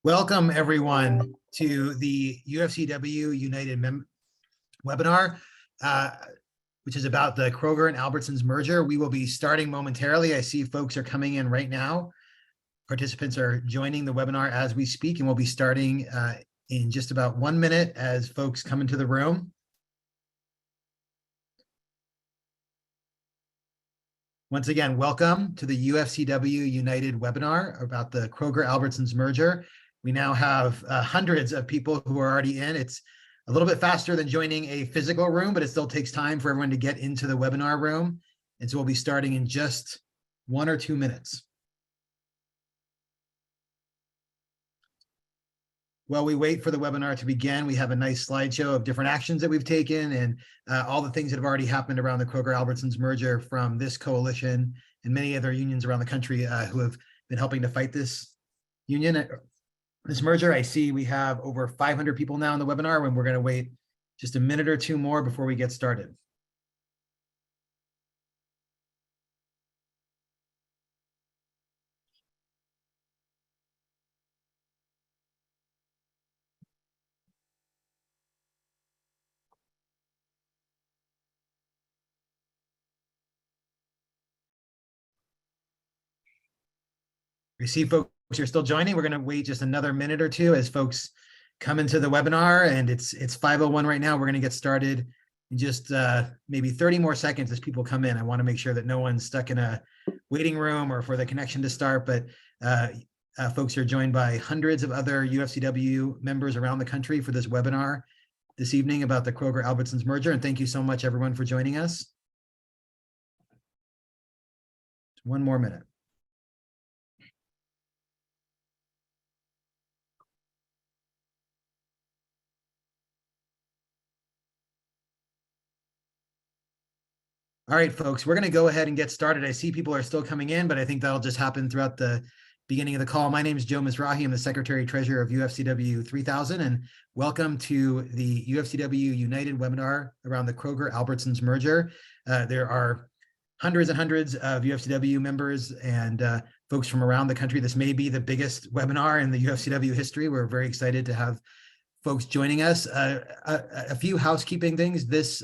Welcome everyone to the UFCW United webinar, which is about the Kroger and Albertsons merger. We will be starting momentarily. I see folks are coming in right now. Participants are joining the webinar as we speak, and we'll be starting in just about 1 minute as folks come into the room. Once again, welcome to the UFCW United webinar about the Kroger-Albertsons merger. We now have hundreds of people who are already in. It's a little bit faster than joining a physical room, but it still takes time for everyone to get into the webinar room. And so we'll be starting in just 1 or 2 minutes. While we wait for the webinar to begin, we have a nice slideshow of different actions that we've taken and all the things that have already happened around the Kroger-Albertsons merger from this coalition and many other unions around the country who have been helping to fight this merger. I see we have over 500 people now in the webinar, and we're going to wait just a minute or two more before we get started. We see folks are still joining. We're going to wait just another minute or two as folks come into the webinar, and it's 5:01 right now. We're going to get started in just maybe 30 more seconds as people come in. I want to make sure that no one's stuck in a waiting room or for the connection to start, but folks are joined by hundreds of other UFCW members around the country for this webinar this evening about the Kroger-Albertsons merger, and thank you so much, everyone, for joining us. 1 more minute. All right, folks, we're going to go ahead and get started. I see people are still coming in, but I think that'll just happen throughout the beginning of the call. My name is Joe Mizrahi. I'm the Secretary Treasurer of UFCW 3000, and welcome to the UFCW United webinar around the Kroger-Albertsons merger. There are hundreds and hundreds of UFCW members and folks from around the country. This may be the biggest webinar in the UFCW history. We're very excited to have folks joining us. A few housekeeping things. This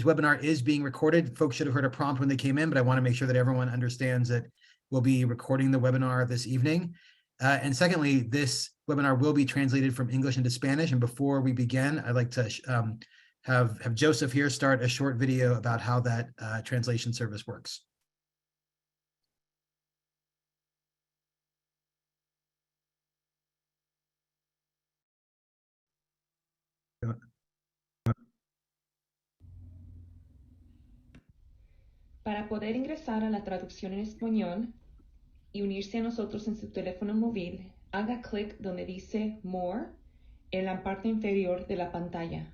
webinar is being recorded. Folks should have heard a prompt when they came in, but I want to make sure that everyone understands that we'll be recording the webinar this evening. And secondly, this webinar will be translated from English into Spanish. And before we begin, I'd like to have Joseph here start a short video about how that translation service works. Para poder ingresar a la traducción en español y unirse a nosotros en su teléfono móvil, haga clic donde dice More en la parte inferior de la pantalla.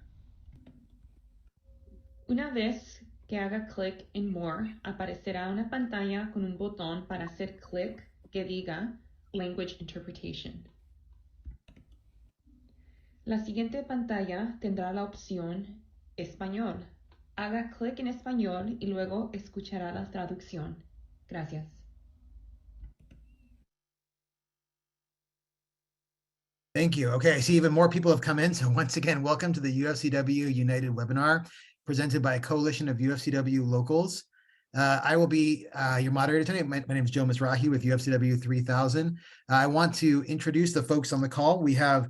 Una vez que haga clic en More, aparecerá una pantalla con un botón para hacer clic que diga Language Interpretation. La siguiente pantalla tendrá la opción Español. Haga clic en Español y luego escuchará la traducción. Gracias. Thank you. Okay, I see even more people have come in. So once again, welcome to the UFCW United webinar presented by a coalition of UFCW locals. I will be your moderator tonight. My name is Joe Mizrahi with UFCW 3000. I want to introduce the folks on the call. We have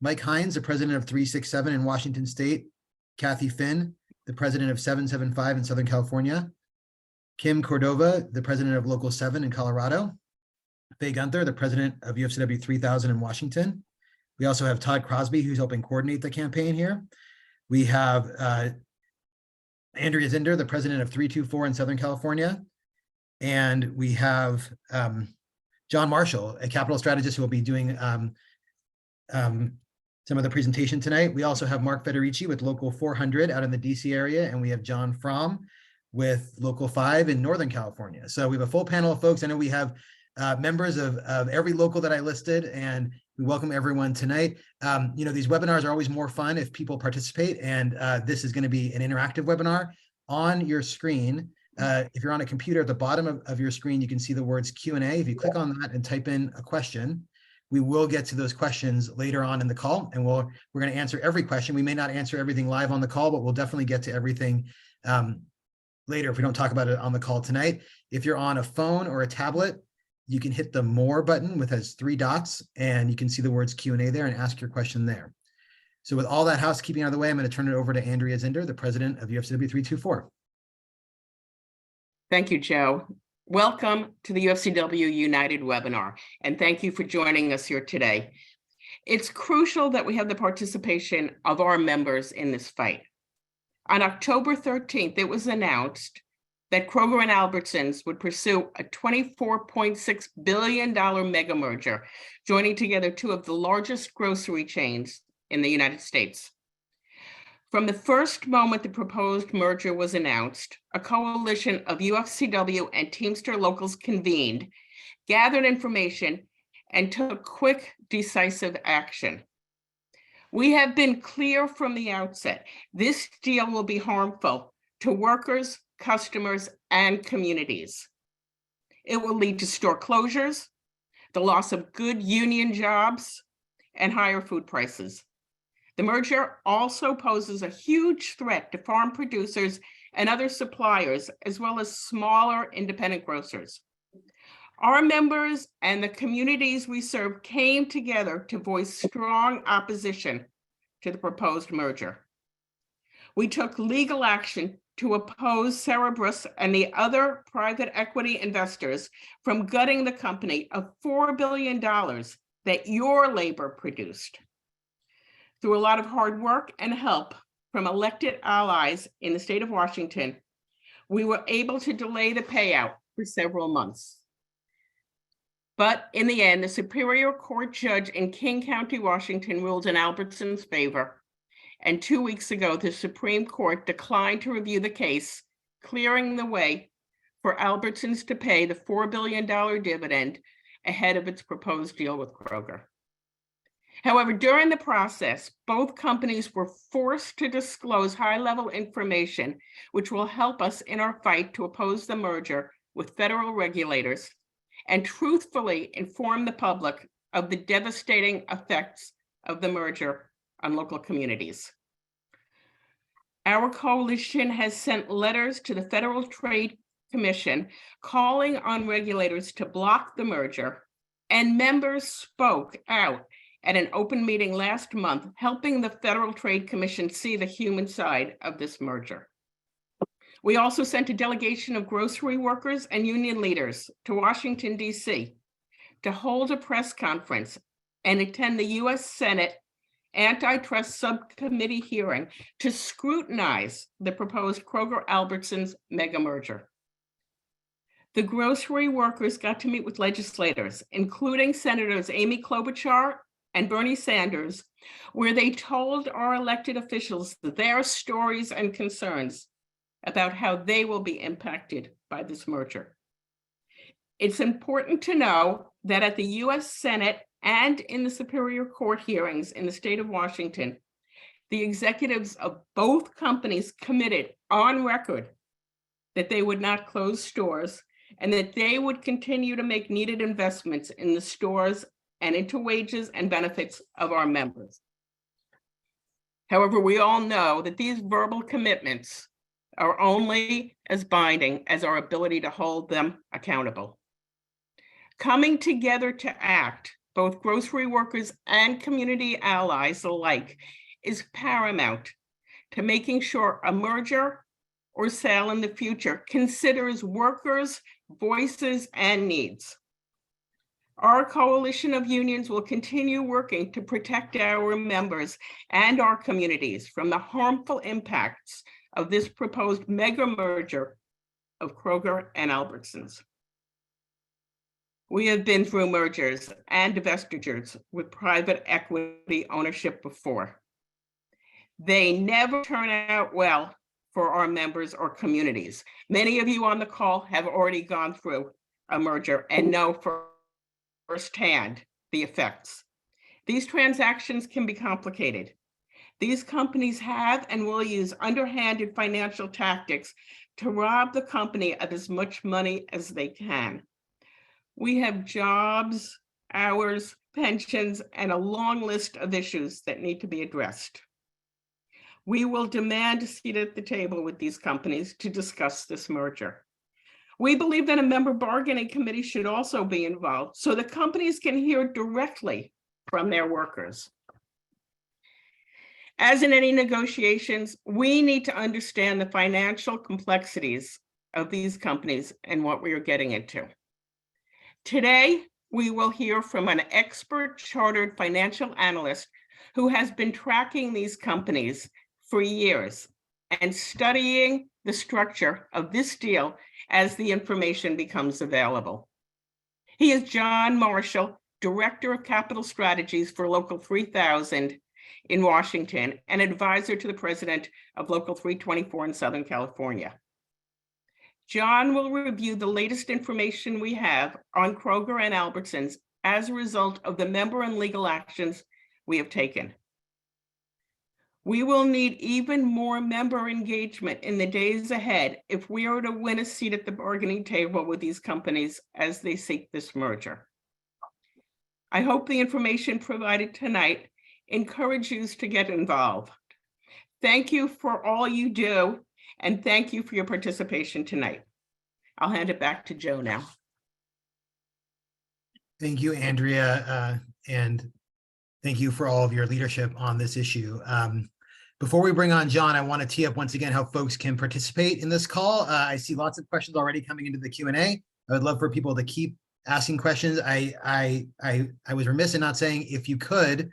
Mike Hines, the president of 367 in Washington State, Kathy Finn, the president of 775 in Southern California, Kim Cordova, the president of Local 7 in Colorado, Faye Gunther, the president of UFCW 3000 in Washington. We also have Todd Crosby, who's helping coordinate the campaign here. We have Andrea Zinder, the president of 324 in Southern California. And we have John Marshall, a capital strategist who will be doing some of the presentation tonight. We also have Mark Federici with Local 400 out in the DC area, and we have John Fromm with Local 5 in Northern California. So we have a full panel of folks. I know we have members of every local that I listed, and we welcome everyone tonight. You know, these webinars are always more fun if people participate, and this is going to be an interactive webinar. On your screen, if you're on a computer, at the bottom of your screen, you can see the words Q&A. If you click on that and type in a question, we will get to those questions later on in the call, and we're going to answer every question. We may not answer everything live on the call, but we'll definitely get to everything later if we don't talk about it on the call tonight. If you're on a phone or a tablet, you can hit the More button, which has 3 dots, and you can see the words Q&A there and ask your question there. So with all that housekeeping out of the way, I'm going to turn it over to Andrea Zinder, the president of UFCW 324. Thank you, Joe. Welcome to the UFCW United webinar, and thank you for joining us here today. It's crucial that we have the participation of our members in this fight. On October 13th, it was announced that Kroger and Albertsons would pursue a $24.6 billion mega merger, joining together 2 of the largest grocery chains in the United States. From the first moment the proposed merger was announced, a coalition of UFCW and Teamster locals convened, gathered information, and took quick, decisive action. We have been clear from the outset, this deal will be harmful to workers, customers, and communities. It will lead to store closures, the loss of good union jobs, and higher food prices. The merger also poses a huge threat to farm producers and other suppliers, as well as smaller independent grocers. Our members and the communities we serve came together to voice strong opposition to the proposed merger. We took legal action to oppose Cerberus and the other private equity investors from gutting the company of $4 billion that your labor produced. Through a lot of hard work and help from elected allies in the state of Washington, we were able to delay the payout for several months. But in the end, the Superior Court judge in King County, Washington ruled in Albertsons' favor. And 2 weeks ago, the Supreme Court declined to review the case, clearing the way for Albertsons to pay the $4 billion dividend ahead of its proposed deal with Kroger. However, during the process, both companies were forced to disclose high-level information, which will help us in our fight to oppose the merger with federal regulators and truthfully inform the public of the devastating effects of the merger on local communities. Our coalition has sent letters to the Federal Trade Commission calling on regulators to block the merger, and members spoke out at an open meeting last month, helping the Federal Trade Commission see the human side of this merger. We also sent a delegation of grocery workers and union leaders to Washington, D.C. to hold a press conference and attend the U.S. Senate Antitrust Subcommittee hearing to scrutinize the proposed Kroger-Albertsons mega merger. The grocery workers got to meet with legislators, including Senators Amy Klobuchar and Bernie Sanders, where they told our elected officials their stories and concerns about how they will be impacted by this merger. It's important to know that at the U.S. Senate and in the Superior Court hearings in the state of Washington, the executives of both companies committed on record that they would not close stores and that they would continue to make needed investments in the stores and into wages and benefits of our members. However, we all know that these verbal commitments are only as binding as our ability to hold them accountable. Coming together to act, both grocery workers and community allies alike, is paramount to making sure a merger or sale in the future considers workers' voices and needs. Our coalition of unions will continue working to protect our members and our communities from the harmful impacts of this proposed mega merger of Kroger and Albertsons. We have been through mergers and divestitures with private equity ownership before. They never turn out well for our members or communities. Many of you on the call have already gone through a merger and know firsthand the effects. These transactions can be complicated. These companies have and will use underhanded financial tactics to rob the company of as much money as they can. We have jobs, hours, pensions, and a long list of issues that need to be addressed. We will demand a seat at the table with these companies to discuss this merger. We believe that a member bargaining committee should also be involved so the companies can hear directly from their workers. As in any negotiations, we need to understand the financial complexities of these companies and what we are getting into. Today, we will hear from an expert chartered financial analyst who has been tracking these companies for years and studying the structure of this deal as the information becomes available. He is John Marshall, Director of Capital Strategies for Local 3000 in Washington and advisor to the president of Local 324 in Southern California. John will review the latest information we have on Kroger and Albertsons as a result of the member and legal actions we have taken. We will need even more member engagement in the days ahead if we are to win a seat at the bargaining table with these companies as they seek this merger. I hope the information provided tonight encourages you to get involved. Thank you for all you do, and thank you for your participation tonight. I'll hand it back to Joe now. Thank you, Andrea, and thank you for all of your leadership on this issue. Before we bring on John, I want to tee up once again how folks can participate in this call. I see lots of questions already coming into the Q&A. I would love for people to keep asking questions. I was remiss in not saying, if you could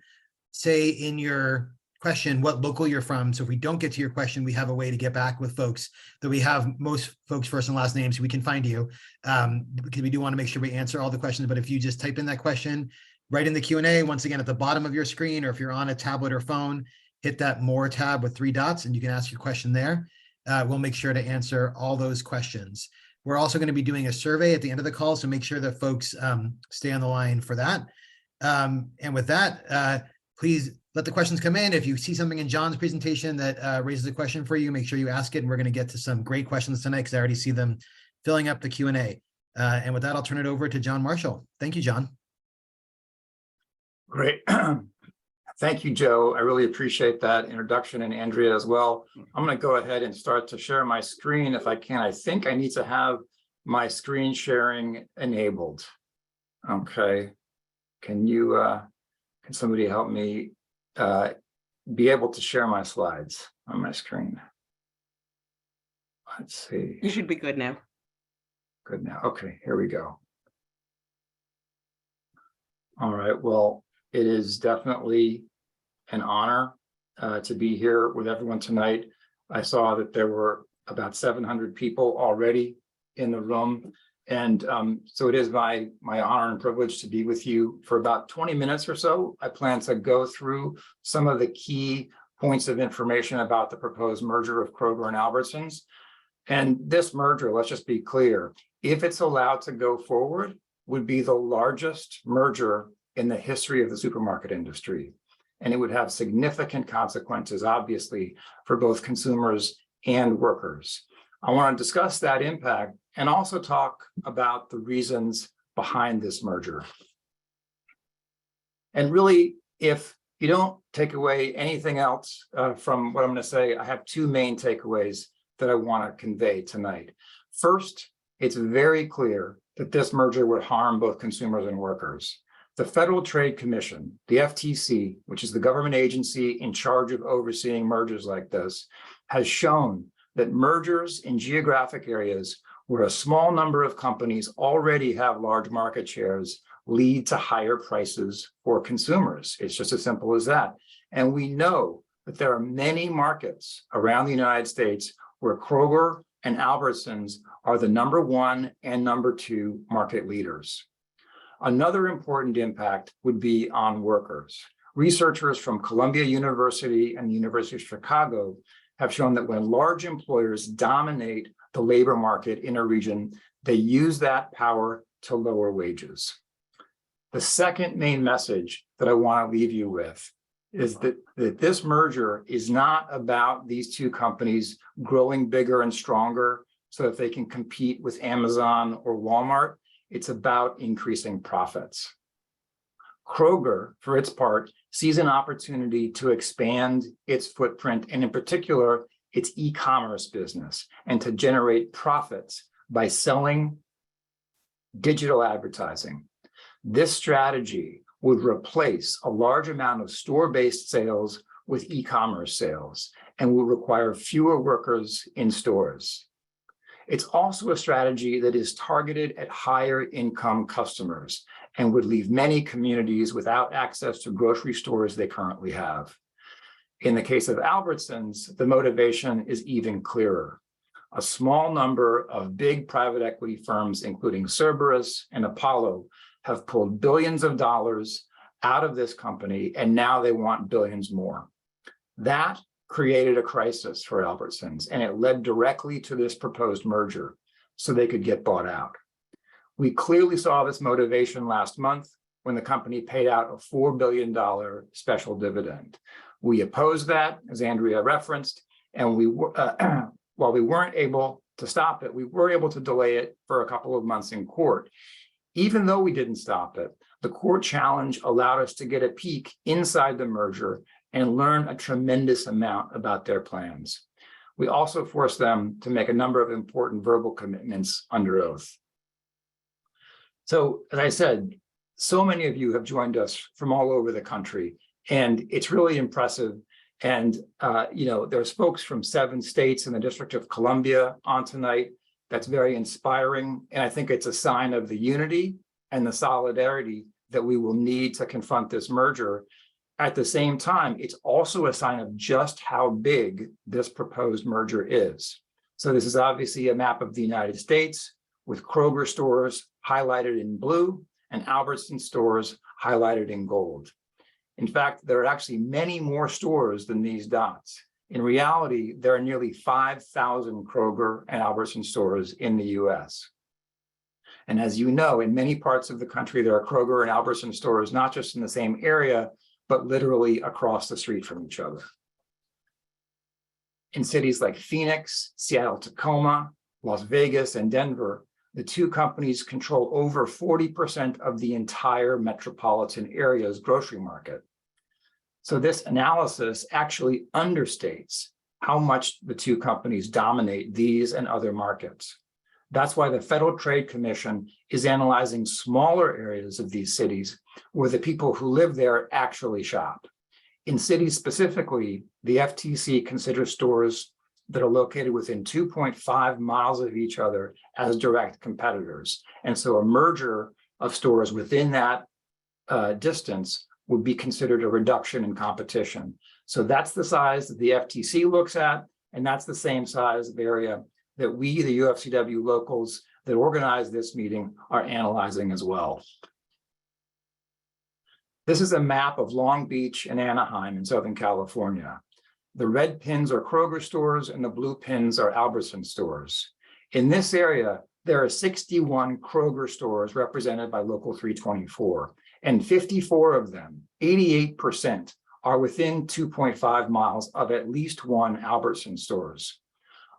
say in your question what local you're from. So if we don't get to your question, we have a way to get back with folks, that we have most folks' first and last names so we can find you, because we do want to make sure we answer all the questions. But if you just type in that question right in the Q&A, once again, at the bottom of your screen, or if you're on a tablet or phone, hit that More tab with 3 dots and you can ask your question there. We'll make sure to answer all those questions. We're also going to be doing a survey at the end of the call, so make sure that folks stay on the line for that. And with that, please let the questions come in. If you see something in John's presentation that raises a question for you, make sure you ask it. And we're going to get to some great questions tonight because I already see them filling up the Q&A. And with that, I'll turn it over to John Marshall. Thank you, John. Great. Thank you, Joe. I really appreciate that introduction, and Andrea as well. I'm going to go ahead and start to share my screen if I can. I think I need to have my screen sharing enabled. Okay. Can somebody help me be able to share my slides on my screen? Let's see. You should be good now. Good now. Okay, here we go. All right. Well, it is definitely an honor to be here with everyone tonight. I saw that there were about 700 people already in the room. And so it is my honor and privilege to be with you for about 20 minutes or so. I plan to go through some of the key points of information about the proposed merger of Kroger and Albertsons. And this merger, let's just be clear, if it's allowed to go forward, would be the largest merger in the history of the supermarket industry. And it would have significant consequences, obviously, for both consumers and workers. I want to discuss that impact and also talk about the reasons behind this merger. And really, if you don't take away anything else from what I'm going to say, I have 2 main takeaways that I want to convey tonight. First, it's very clear that this merger would harm both consumers and workers. The Federal Trade Commission, the FTC, which is the government agency in charge of overseeing mergers like this, has shown that mergers in geographic areas where a small number of companies already have large market shares lead to higher prices for consumers. It's just as simple as that. And we know that there are many markets around the United States where Kroger and Albertsons are the #1 and #2 market leaders. Another important impact would be on workers. Researchers from Columbia University and the University of Chicago have shown that when large employers dominate the labor market in a region, they use that power to lower wages. The second main message that I want to leave you with is that this merger is not about these 2 companies growing bigger and stronger so that they can compete with Amazon or Walmart. It's about increasing profits. Kroger, for its part, sees an opportunity to expand its footprint and in particular, its e-commerce business and to generate profits by selling digital advertising. This strategy would replace a large amount of store-based sales with e-commerce sales and will require fewer workers in stores. It's also a strategy that is targeted at higher income customers and would leave many communities without access to grocery stores they currently have. In the case of Albertsons, the motivation is even clearer. A small number of big private equity firms, including Cerberus and Apollo, have pulled billions of dollars out of this company, and now they want billions more. That created a crisis for Albertsons, and it led directly to this proposed merger so they could get bought out. We clearly saw this motivation last month when the company paid out a $4 billion special dividend. We opposed that, as Andrea referenced, and while we weren't able to stop it, we were able to delay it for a couple of months in court. Even though we didn't stop it, the court challenge allowed us to get a peek inside the merger and learn a tremendous amount about their plans. We also forced them to make a number of important verbal commitments under oath. So, as I said, so many of you have joined us from all over the country, and it's really impressive. And there's folks from 7 states and the District of Columbia on tonight. That's very inspiring. And I think it's a sign of the unity and the solidarity that we will need to confront this merger. At the same time, it's also a sign of just how big this proposed merger is. So this is obviously a map of the United States with Kroger stores highlighted in blue and Albertsons stores highlighted in gold. In fact, there are actually many more stores than these dots. In reality, there are nearly 5,000 Kroger and Albertsons stores in the US. And as you know, in many parts of the country, there are Kroger and Albertsons stores, not just in the same area, but literally across the street from each other. In cities like Phoenix, Seattle, Tacoma, Las Vegas, and Denver, the two companies control over 40% of the entire metropolitan area's grocery market. So this analysis actually understates how much the two companies dominate these and other markets. That's why the Federal Trade Commission is analyzing smaller areas of these cities where the people who live there actually shop. In cities specifically, the FTC considers stores that are located within 2.5 miles of each other as direct competitors. And so a merger of stores within that distance would be considered a reduction in competition. So that's the size that the FTC looks at, and that's the same size of area that we, the UFCW locals that organize this meeting, are analyzing as well. This is a map of Long Beach and Anaheim in Southern California. The red pins are Kroger stores and the blue pins are Albertsons stores. In this area, there are 61 Kroger stores represented by Local 324, and 54 of them, 88%, are within 2.5 miles of at least one Albertsons stores.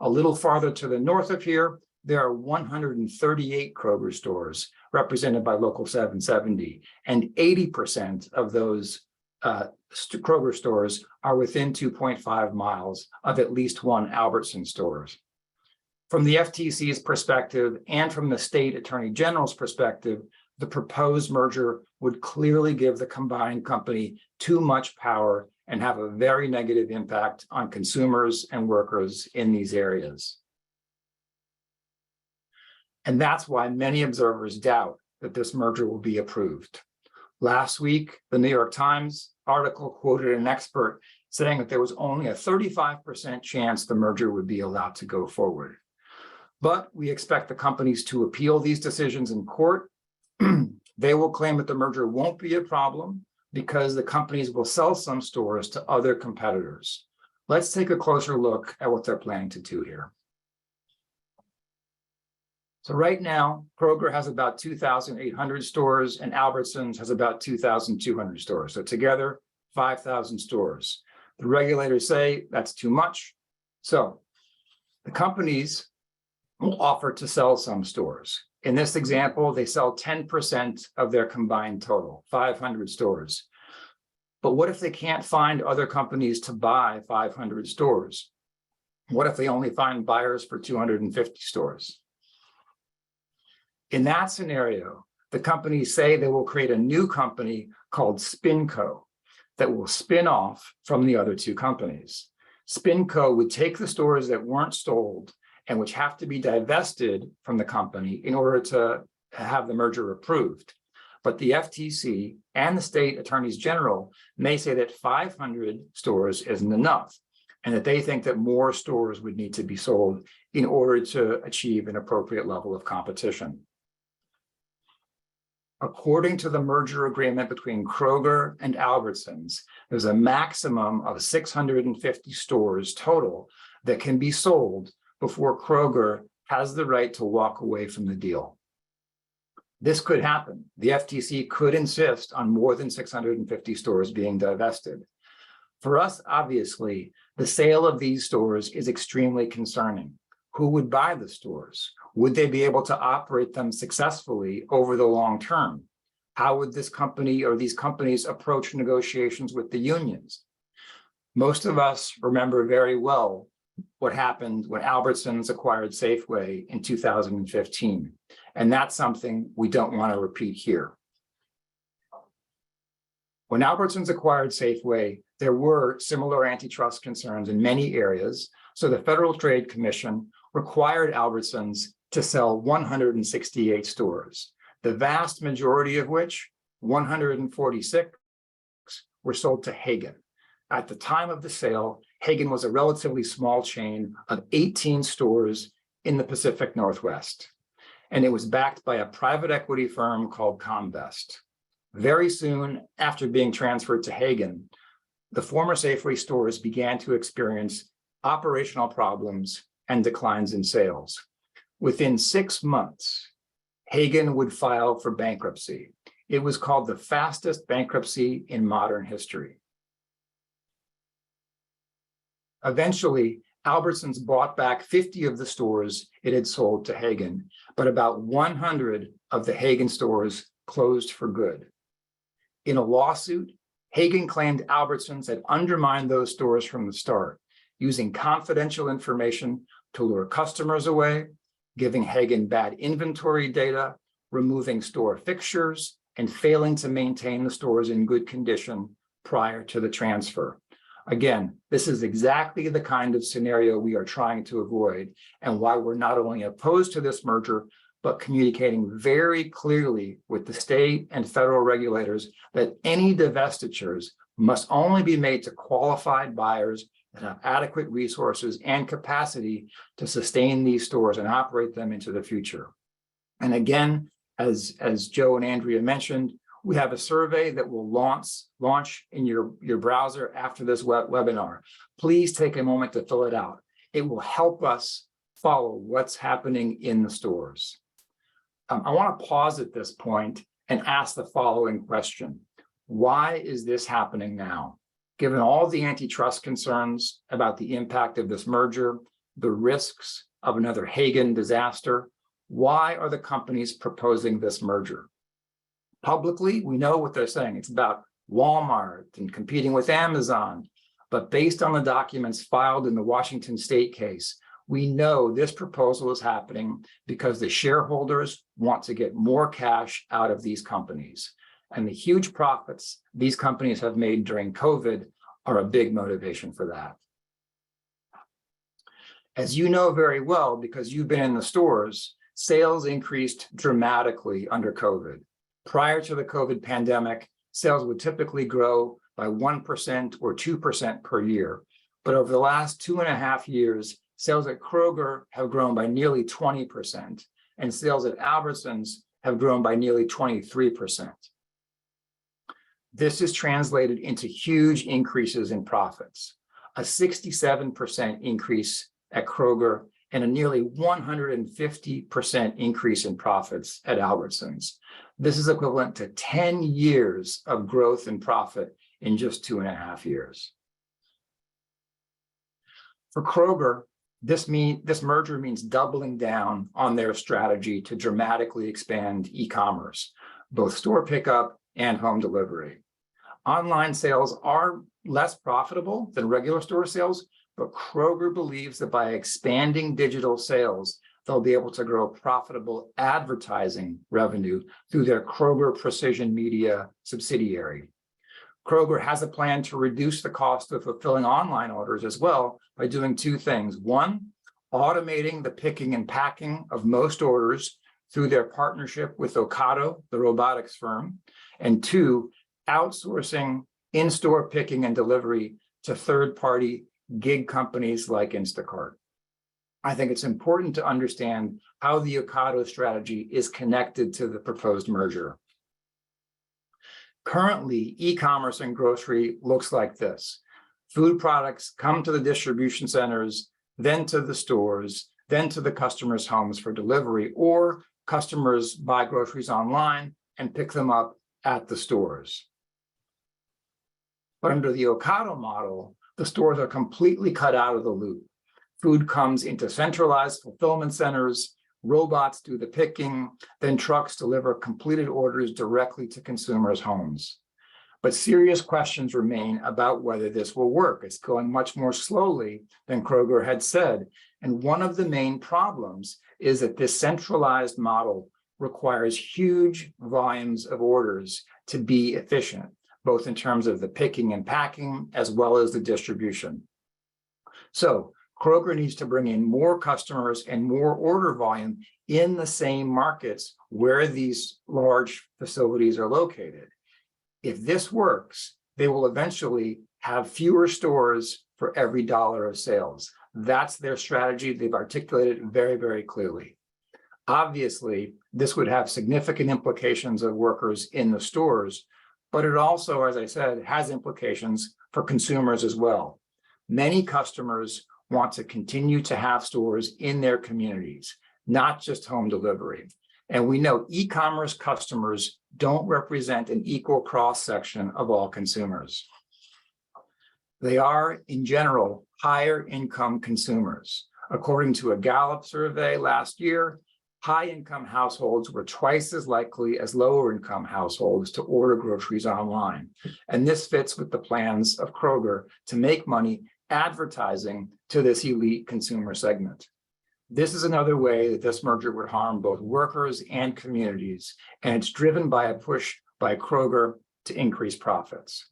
A little farther to the north of here, there are 138 Kroger stores represented by Local 770, and 80% of those Kroger stores are within 2.5 miles of at least one Albertsons stores. From the FTC's perspective and from the state attorney general's perspective, the proposed merger would clearly give the combined company too much power and have a very negative impact on consumers and workers in these areas. And that's why many observers doubt that this merger will be approved. Last week, the New York Times article quoted an expert saying that there was only a 35% chance the merger would be allowed to go forward. But we expect the companies to appeal these decisions in court. They will claim that the merger won't be a problem because the companies will sell some stores to other competitors. Let's take a closer look at what they're planning to do here. So right now, Kroger has about 2,800 stores and Albertsons has about 2,200 stores. So together, 5,000 stores. The regulators say that's too much. So the companies will offer to sell some stores. In this example, they sell 10% of their combined total, 500 stores. But what if they can't find other companies to buy 500 stores? What if they only find buyers for 250 stores? In that scenario, the companies say they will create a new company called SpinCo that will spin off from the other two companies. SpinCo would take the stores that weren't sold and which have to be divested from the company in order to have the merger approved. But the FTC and the state attorneys general may say that 500 stores isn't enough, and that they think that more stores would need to be sold in order to achieve an appropriate level of competition. According to the merger agreement between Kroger and Albertsons, there's a maximum of 650 stores total that can be sold before Kroger has the right to walk away from the deal. This could happen. The FTC could insist on more than 650 stores being divested. For us, obviously, the sale of these stores is extremely concerning. Who would buy the stores? Would they be able to operate them successfully over the long term? How would this company or these companies approach negotiations with the unions? Most of us remember very well what happened when Albertsons acquired Safeway in 2015. And that's something we don't want to repeat here. When Albertsons acquired Safeway, there were similar antitrust concerns in many areas. So the Federal Trade Commission required Albertsons to sell 168 stores, the vast majority of which, 146, were sold to Hagen. At the time of the sale, Hagen was a relatively small chain of 18 stores in the Pacific Northwest, and it was backed by a private equity firm called Comvest. Very soon after being transferred to Hagen, the former Safeway stores began to experience operational problems and declines in sales. Within 6 months, Hagen would file for bankruptcy. It was called the fastest bankruptcy in modern history. Eventually, Albertsons bought back 50 of the stores it had sold to Hagen, but about 100 of the Hagen stores closed for good. In a lawsuit, Hagen claimed Albertsons had undermined those stores from the start, using confidential information to lure customers away, giving Hagen bad inventory data, removing store fixtures, and failing to maintain the stores in good condition prior to the transfer. Again, this is exactly the kind of scenario we are trying to avoid, and why we're not only opposed to this merger, but communicating very clearly with the state and federal regulators that any divestitures must only be made to qualified buyers that have adequate resources and capacity to sustain these stores and operate them into the future. And again, as Joe and Andrea mentioned, we have a survey that will launch in your browser after this webinar. Please take a moment to fill it out. It will help us follow what's happening in the stores. I want to pause at this point and ask the following question. Why is this happening now? Given all the antitrust concerns about the impact of this merger, the risks of another Hagen disaster, why are the companies proposing this merger? Publicly, we know what they're saying. It's about Walmart and competing with Amazon. But based on the documents filed in the Washington State case, we know this proposal is happening because the shareholders want to get more cash out of these companies. And the huge profits these companies have made during COVID are a big motivation for that. As you know very well, because you've been in the stores, sales increased dramatically under COVID. Prior to the COVID pandemic, sales would typically grow by 1% or 2% per year. But over the last 2.5 years, sales at Kroger have grown by nearly 20%, and sales at Albertsons have grown by nearly 23%. This is translated into huge increases in profits, a 67% increase at Kroger and a nearly 150% increase in profits at Albertsons. This is equivalent to 10 years of growth in profit in just 2.5 years. For Kroger, This merger means doubling down on their strategy to dramatically expand e-commerce, both store pickup and home delivery. Online sales are less profitable than regular store sales, but Kroger believes that by expanding digital sales, they'll be able to grow profitable advertising revenue through their Kroger Precision Media subsidiary. Kroger has a plan to reduce the cost of fulfilling online orders as well by doing two things. One, automating the picking and packing of most orders through their partnership with Ocado, the robotics firm. And two, outsourcing in-store picking and delivery to third-party gig companies like Instacart. I think it's important to understand how the Ocado strategy is connected to the proposed merger. Currently, e-commerce and grocery looks like this. Food products come to the distribution centers, then to the stores, then to the customers' homes for delivery, or customers buy groceries online and pick them up at the stores. But under the Ocado model, the stores are completely cut out of the loop. Food comes into centralized fulfillment centers, robots do the picking, then trucks deliver completed orders directly to consumers' homes. But serious questions remain about whether this will work. It's going much more slowly than Kroger had said. And one of the main problems is that this centralized model requires huge volumes of orders to be efficient, both in terms of the picking and packing, as well as the distribution. So Kroger needs to bring in more customers and more order volume in the same markets where these large facilities are located. If this works, they will eventually have fewer stores for every dollar of sales. That's their strategy. They've articulated it very, very clearly. Obviously, this would have significant implications of workers in the stores, but it also, as I said, has implications for consumers as well. Many customers want to continue to have stores in their communities, not just home delivery. And we know e-commerce customers don't represent an equal cross-section of all consumers. They are, in general, higher income consumers. According to a Gallup survey last year, high-income households were twice as likely as lower-income households to order groceries online. And this fits with the plans of Kroger to make money advertising to this elite consumer segment. This is another way that this merger would harm both workers and communities, and it's driven by a push by Kroger to increase profits.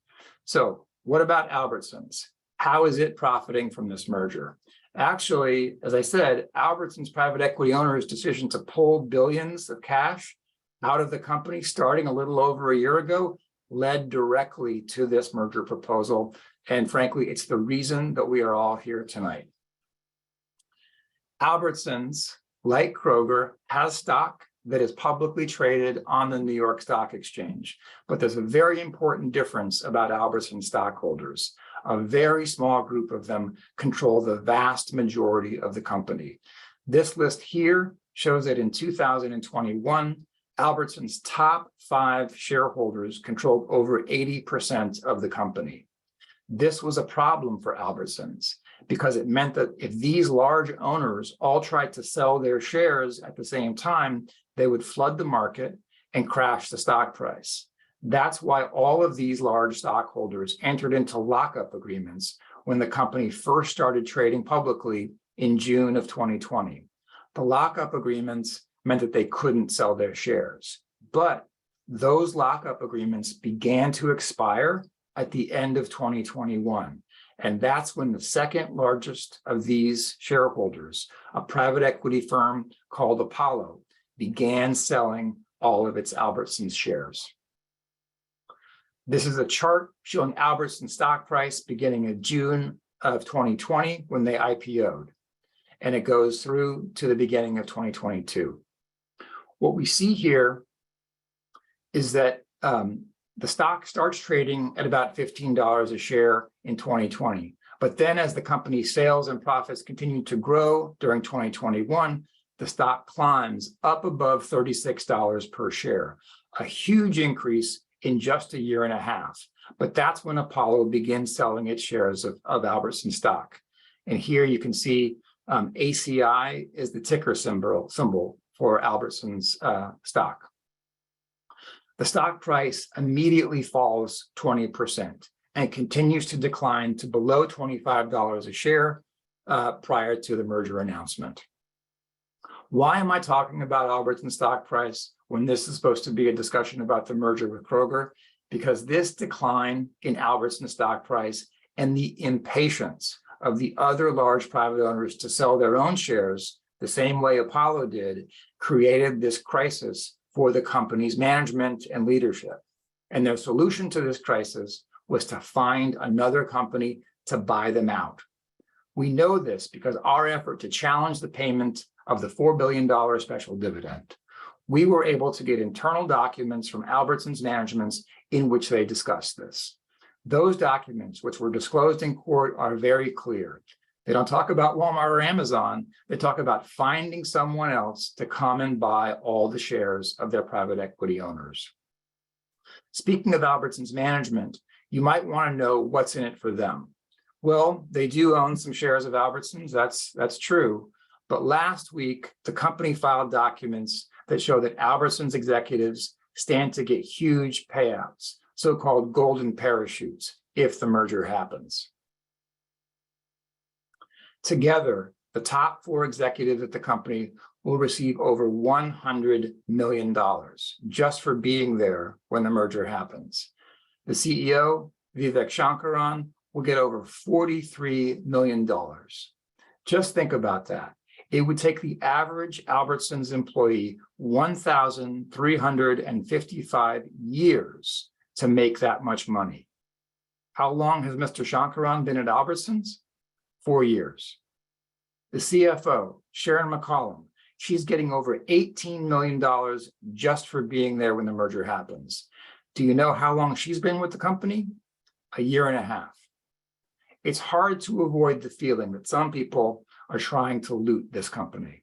So what about Albertsons? How is it profiting from this merger? Actually, as I said, Albertsons private equity owners' decision to pull billions of cash out of the company starting a little over a year ago led directly to this merger proposal. And frankly, it's the reason that we are all here tonight. Albertsons, like Kroger, has stock that is publicly traded on the New York Stock Exchange. But there's a very important difference about Albertsons stockholders. A very small group of them control the vast majority of the company. This list here shows that in 2021, Albertsons' top 5 shareholders controlled over 80% of the company. This was a problem for Albertsons because it meant that if these large owners all tried to sell their shares at the same time, they would flood the market and crash the stock price. That's why all of these large stockholders entered into lockup agreements when the company first started trading publicly in June of 2020. The lockup agreements meant that they couldn't sell their shares, but those lockup agreements began to expire at the end of 2021. And that's when the second largest of these shareholders, a private equity firm called Apollo, began selling all of its Albertsons shares. This is a chart showing Albertsons stock price beginning in June of 2020 when they IPO'd, and it goes through to the beginning of 2022. What we see here is that the stock starts trading at about $15 a share in 2020. But then as the company's sales and profits continue to grow during 2021, the stock climbs up above $36 per share, a huge increase in just a year and a half. But that's when Apollo begins selling its shares of Albertsons stock. And here you can see ACI is the ticker symbol for Albertsons stock. The stock price immediately falls 20% and continues to decline to below $25 a share prior to the merger announcement. Why am I talking about Albertsons stock price when this is supposed to be a discussion about the merger with Kroger? Because this decline in Albertsons stock price and the impatience of the other large private owners to sell their own shares the same way Apollo did created this crisis for the company's management and leadership. And their solution to this crisis was to find another company to buy them out. We know this because our effort to challenge the payment of the $4 billion special dividend, we were able to get internal documents from Albertsons managements in which they discussed this. Those documents, which were disclosed in court, are very clear. They don't talk about Walmart or Amazon. They talk about finding someone else to come and buy all the shares of their private equity owners. Speaking of Albertsons management, you might want to know what's in it for them. Well, they do own some shares of Albertsons, that's true. But last week, the company filed documents that show that Albertsons executives stand to get huge payouts, so-called golden parachutes, if the merger happens. Together, the top 4 executives at the company will receive over $100 million just for being there when the merger happens. The CEO, Vivek Shankaran, will get over $43 million. Just think about that. It would take the average Albertsons employee 1,355 years to make that much money. How long has Mr. Shankaran been at Albertsons? 4 years. The CFO, Sharon McCollum, she's getting over $18 million just for being there when the merger happens. Do you know how long she's been with the company? 1.5 years. It's hard to avoid the feeling that some people are trying to loot this company.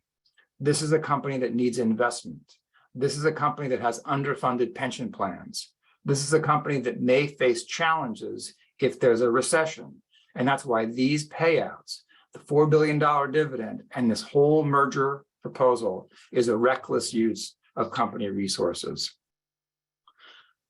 This is a company that needs investment. This is a company that has underfunded pension plans. This is a company that may face challenges if there's a recession. And that's why these payouts, the $4 billion dividend, and this whole merger proposal is a reckless use of company resources.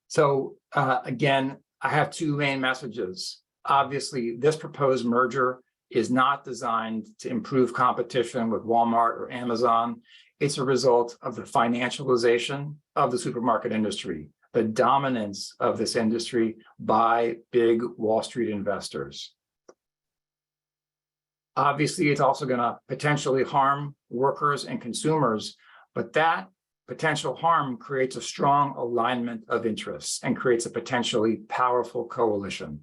So again, I have 2 main messages. Obviously, this proposed merger is not designed to improve competition with Walmart or Amazon. It's a result of the financialization of the supermarket industry, the dominance of this industry by big Wall Street investors. Obviously, it's also going to potentially harm workers and consumers, but that potential harm creates a strong alignment of interests and creates a potentially powerful coalition.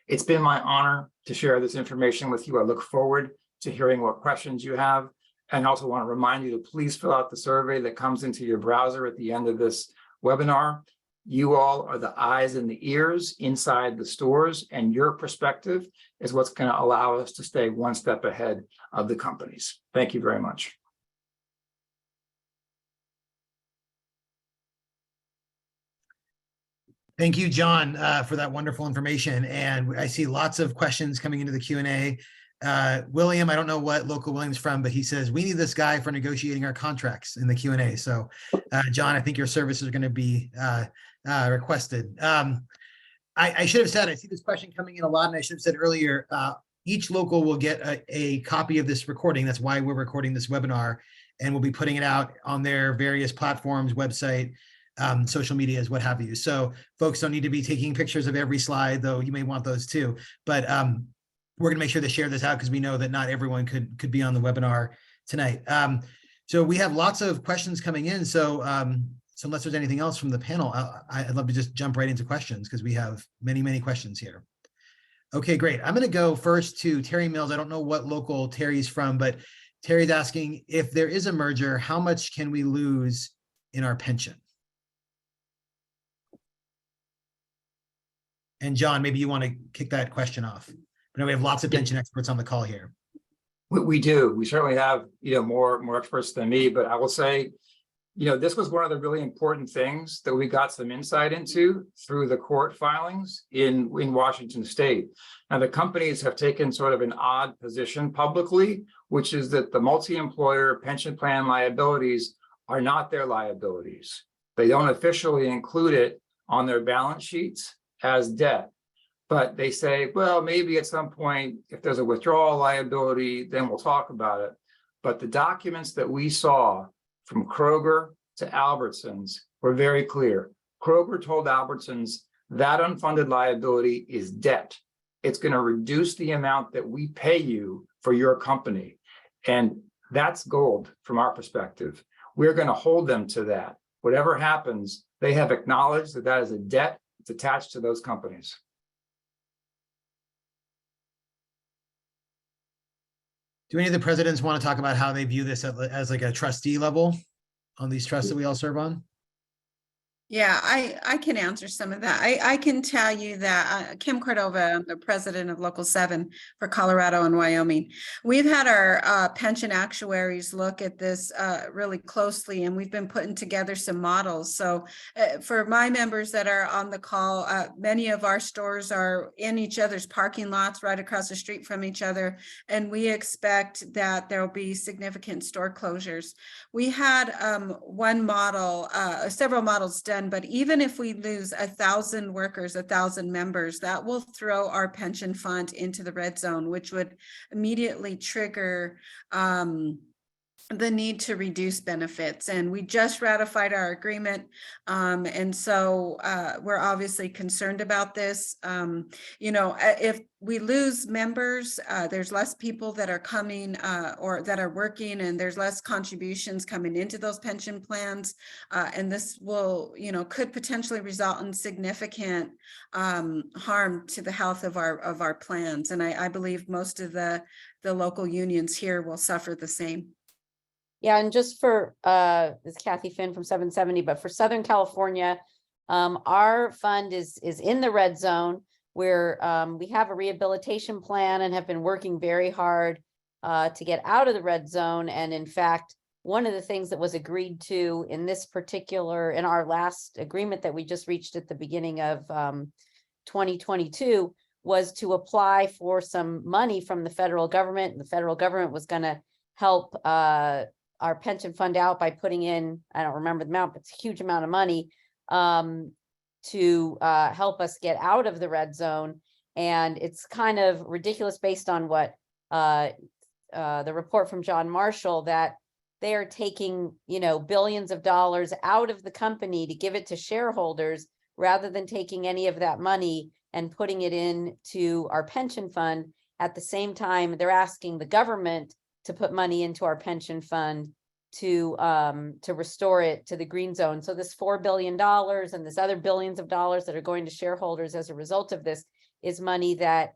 It's been my honor to share this information with you. I look forward to hearing what questions you have. And I also want to remind you to please fill out the survey that comes into your browser at the end of this webinar. You all are the eyes and the ears inside the stores, and your perspective is what's going to allow us to stay one step ahead of the companies. Thank you very much. Thank you, John, for that wonderful information. And I see lots of questions coming into the Q&A. William, I don't know what local William's from, but he says, we need this guy for negotiating our contracts in the Q&A. So, John, I think your services are going to be requested. I should have said, I see this question coming in a lot, and I should have said earlier, each local will get a copy of this recording. That's why we're recording this webinar, and we'll be putting it out on their various platforms, website, social medias, what have you. So folks don't need to be taking pictures of every slide, though you may want those too. But we're going to make sure to share this out because we know that not everyone could be on the webinar tonight. So we have lots of questions coming in. So unless there's anything else from the panel, I'd love to just jump right into questions because we have many, many questions here. Okay, great. I'm going to go first to Terry Mills. I don't know what local Terry's from, but Terry's asking, if there is a merger, how much can we lose in our pension? And John, maybe you want to kick that question off. I know we have lots of pension experts on the call here. We do. We certainly have more experts than me, but I will say This was one of the really important things that we got some insight into through the court filings in Washington State. Now, the companies have taken sort of an odd position publicly, which is that the multi-employer pension plan liabilities are not their liabilities. They don't officially include it on their balance sheets as debt. But they say, well, maybe at some point, if there's a withdrawal liability, then we'll talk about it. But the documents that we saw from Kroger to Albertsons were very clear. Kroger told Albertsons that unfunded liability is debt. It's going to reduce the amount that we pay you for your company. And that's gold from our perspective. We're going to hold them to that. Whatever happens, they have acknowledged that that is a debt that's attached to those companies. Do any of the presidents want to talk about how they view this as like a trustee level on these trusts that we all serve on? Yeah, I can answer some of that. I can tell you that Kim Cordova, I'm the president of Local 7 for Colorado and Wyoming. We've had our pension actuaries look at this really closely, and we've been putting together some models. So for my members that are on the call, many of our stores are in each other's parking lots right across the street from each other, and we expect that there will be significant store closures. We had one model, several models done, but even if we lose 1,000 workers, 1,000 members, that will throw our pension fund into the red zone, which would immediately trigger the need to reduce benefits. And we just ratified our agreement. And so we're obviously concerned about this. If we lose members, there's less people that are coming or that are working, and there's less contributions coming into those pension plans. And this will, could potentially result in significant harm to the health of our plans. And I believe most of the local unions here will suffer the same. Yeah, and just for this is Kathy Finn from 770, but for Southern California, our fund is in the red zone, where we have a rehabilitation plan and have been working very hard to get out of the red zone. And in fact, one of the things that was agreed to in our last agreement that we just reached at the beginning of 2022 was to apply for some money from the federal government. And the federal government was going to help our pension fund out by putting in, I don't remember the amount, but it's a huge amount of money to help us get out of the red zone. And it's kind of ridiculous based on what the report from John Marshall, that they are taking, billions of dollars out of the company to give it to shareholders, rather than taking any of that money and putting it into our pension fund. At the same time, they're asking the government to put money into our pension fund to restore it to the green zone. So this $4 billion and this other billions of dollars that are going to shareholders as a result of this is money that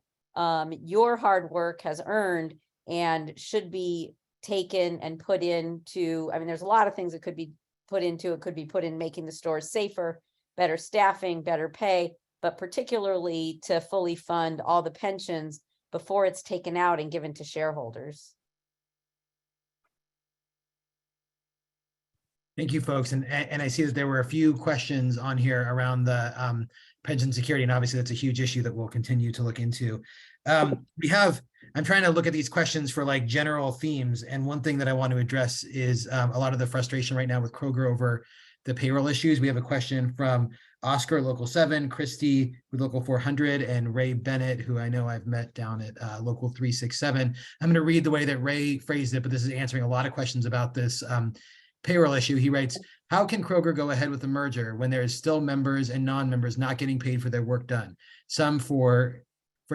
your hard work has earned and should be taken and put into, there's a lot of things that could be put into. It could be put in making the stores safer, better staffing, better pay, but particularly to fully fund all the pensions before it's taken out and given to shareholders. Thank you, folks. And I see that there were a few questions on here around the pension security, and obviously that's a huge issue that we'll continue to look into. I'm trying to look at these questions for like general themes, and one thing that I want to address is a lot of the frustration right now with Kroger over the payroll issues. We have a question from Oscar, Local 7, Christy with Local 400, and Ray Bennett, who I know I've met down at Local 367. I'm going to read the way that Ray phrased it, but this is answering a lot of questions about this payroll issue. He writes, how can Kroger go ahead with the merger when there is still members and non-members not getting paid for their work done? Some for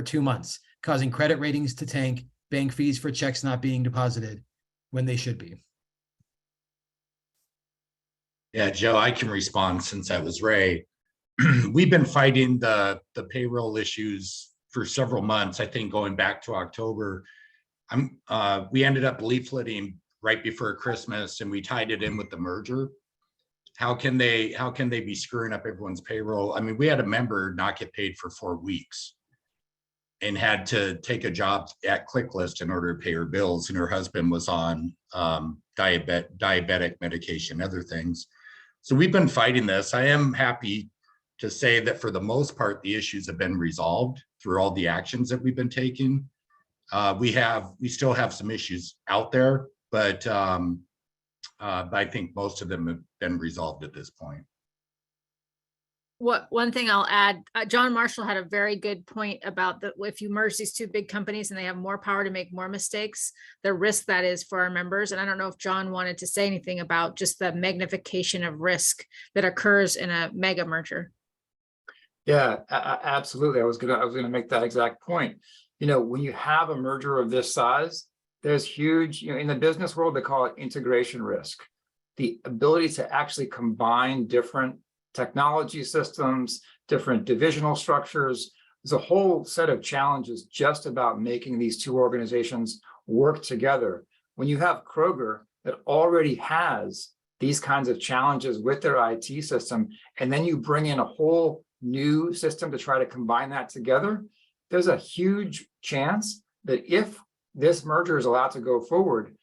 2 months, causing credit ratings to tank, bank fees for checks not being deposited when they should be. Yeah, Joe, I can respond since that was Ray. We've been fighting the payroll issues for several months. I think going back to October, we ended up leafleting right before Christmas, and we tied it in with the merger. How can they be screwing up everyone's payroll? We had a member not get paid for 4 weeks. and had to take a job at ClickList in order to pay her bills. And her husband was on diabetic medication, other things. So we've been fighting this. I am happy to say that for the most part, the issues have been resolved through all the actions that we've been taking. We still have some issues out there, but I think most of them have been resolved at this point. One thing I'll add, John Marshall had a very good point about if you merge these two big companies and they have more power to make more mistakes, the risk that is for our members. And I don't know if John wanted to say anything about just the magnification of risk that occurs in a mega merger. Yeah, absolutely. I was gonna make that exact point. When you have a merger of this size, there's huge, in the business world, they call it integration risk. The ability to actually combine different technology systems, different divisional structures. There's a whole set of challenges just about making these two organizations work together. When you have Kroger that already has these kinds of challenges with their IT system, and then you bring in a whole new system to try to combine that together, there's a huge chance that if this merger is allowed to go forward,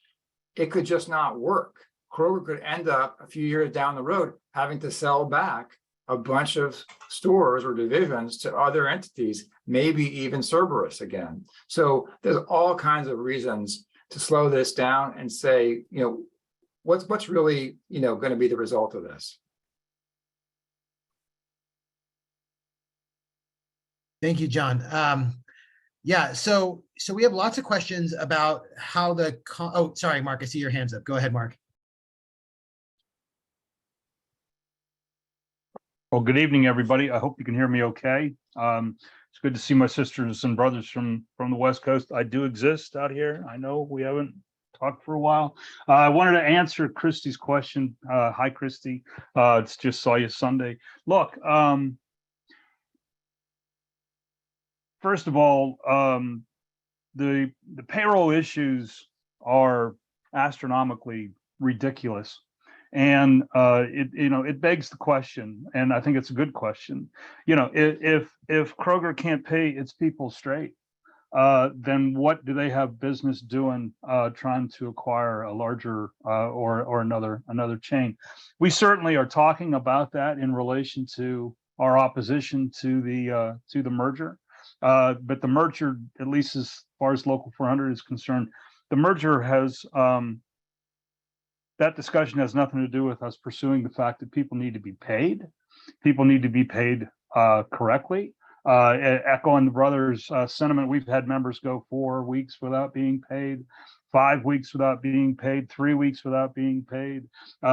it could just not work. Kroger could end up a few years down the road having to sell back a bunch of stores or divisions to other entities, maybe even Cerberus again. So there's all kinds of reasons to slow this down and say, what's really, going to be the result of this. Thank you, John. Yeah, so we have lots of questions about how oh, sorry, Mark, I see your hands up. Go ahead, Mark. Well, good evening, everybody. I hope you can hear me okay. It's good to see my sisters and brothers from the West Coast. I do exist out here. I know we haven't talked for a while. I wanted to answer Christy's question. Hi, Christy. It's just saw you Sunday. Look, first of all, the payroll issues are astronomically ridiculous. And it begs the question, and I think it's a good question. If Kroger can't pay its people straight, then what do they have business doing trying to acquire a larger or another chain? We certainly are talking about that in relation to our opposition to the merger. But the merger, at least as far as Local 400 is concerned, the merger has that discussion has nothing to do with us pursuing the fact that people need to be paid. People need to be paid correctly. Echoing the brothers' sentiment, we've had members go 4 weeks without being paid, 5 weeks without being paid, 3 weeks without being paid.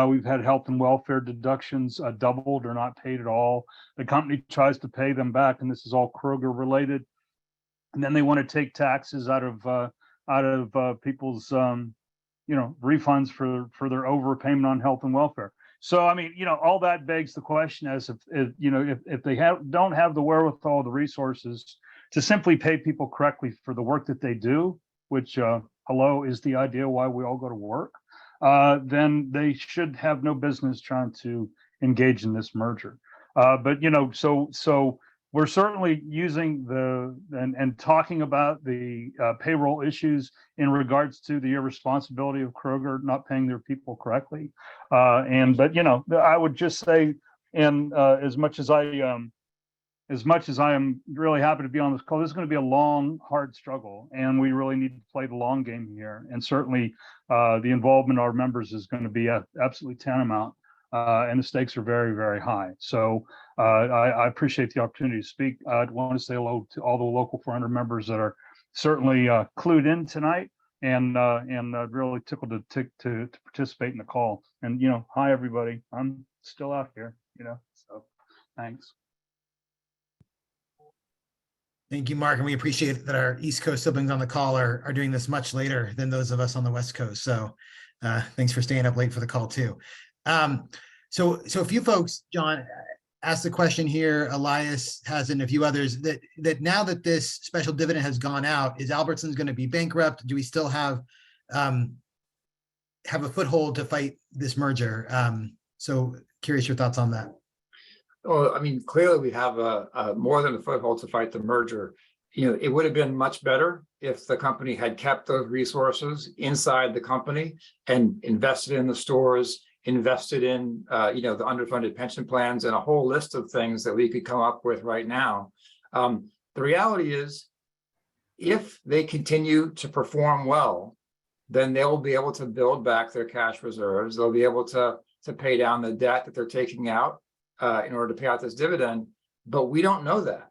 We've had health and welfare deductions doubled or not paid at all. The company tries to pay them back, and this is all Kroger related. And then they want to take taxes out of people's refunds for their overpayment on health and welfare. So, I mean, all that begs the question as if they don't have the wherewithal, the resources to simply pay people correctly for the work that they do, which, hello, is the idea why we all go to work, then they should have no business trying to engage in this merger. But, so we're certainly using and talking about the payroll issues in regards to the irresponsibility of Kroger not paying their people correctly. But I would just say, and as much as I am really happy to be on this call, this is going to be a long, hard struggle, and we really need to play the long game here. And certainly, the involvement of our members is going to be absolutely tantamount. And the stakes are very, very high. So I appreciate the opportunity to speak. I'd want to say hello to all the Local 400 members that are certainly clued in tonight and really tickled to participate in the call. And, hi, everybody. I'm still out here, so thanks. Thank you, Mark. And we appreciate that our East Coast siblings on the call are doing this much later than those of us on the West Coast. So thanks for staying up late for the call too. So a few folks, John, asked the question here, Elias has, and a few others, that now that this special dividend has gone out, is Albertsons going to be bankrupt? Do we still have a foothold to fight this merger? So curious your thoughts on that. Well, I mean, clearly we have a more than a foothold to fight the merger. it would have been much better if the company had kept those resources inside the company and invested in the stores, invested in, the underfunded pension plans and a whole list of things that we could come up with right now. The reality is, if they continue to perform well, then they'll be able to build back their cash reserves. They'll be able to pay down the debt that they're taking out in order to pay out this dividend. But we don't know that.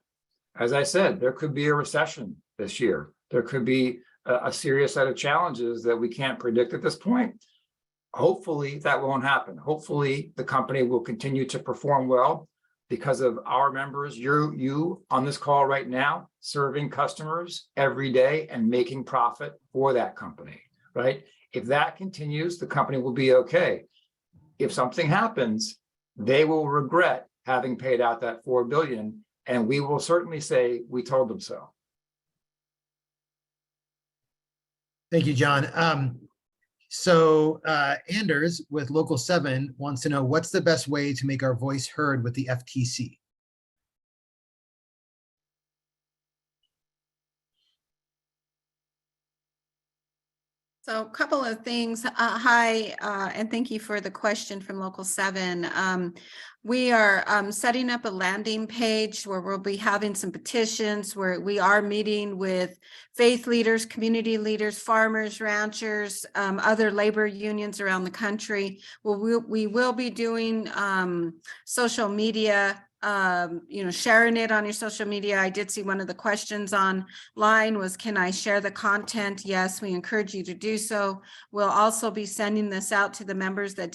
As I said, there could be a recession this year. There could be a serious set of challenges that we can't predict at this point. Hopefully that won't happen. Hopefully the company will continue to perform well because of our members, you on this call right now, serving customers every day and making profit for that company, right? If that continues, the company will be okay. If something happens, they will regret having paid out that $4 billion, and we will certainly say we told them so. Thank you, John. So Anders with Local 7 wants to know, what's the best way to make our voice heard with the FTC? So a couple of things. Hi, and thank you for the question from Local 7. We are setting up a landing page where we'll be having some petitions, where we are meeting with faith leaders, community leaders, farmers, ranchers, other labor unions around the country. We will be doing social media, sharing it on your social media. I did see one of the questions online was, can I share the content? Yes, we encourage you to do so. We'll also be sending this out to the members that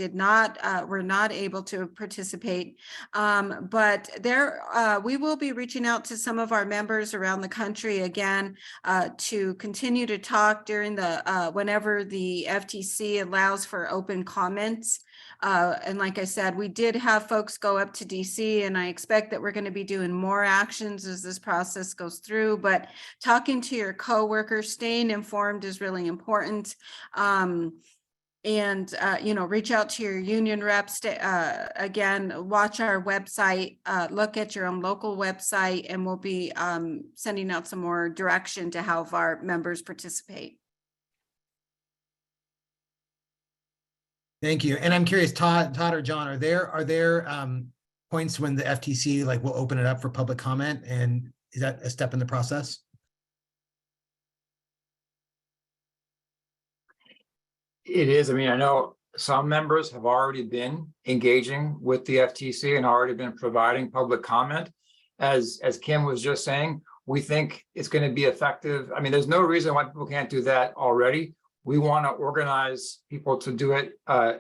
were not able to participate. But we will be reaching out to some of our members around the country again to continue to talk during whenever the FTC allows for open comments. And like I said, we did have folks go up to DC, and I expect that we're going to be doing more actions as this process goes through. But talking to your coworkers, staying informed is really important. Reach out to your union reps. Again, watch our website, look at your own local website, and we'll be sending out some more direction to how our members participate. Thank you. And I'm curious, Todd or John, are there points when the FTC will open it up for public comment, and is that a step in the process? It is. I mean, I know some members have already been engaging with the FTC and already been providing public comment. As Kim was just saying, we think it's going to be effective. I mean, there's no reason why people can't do that already. We want to organize people to do it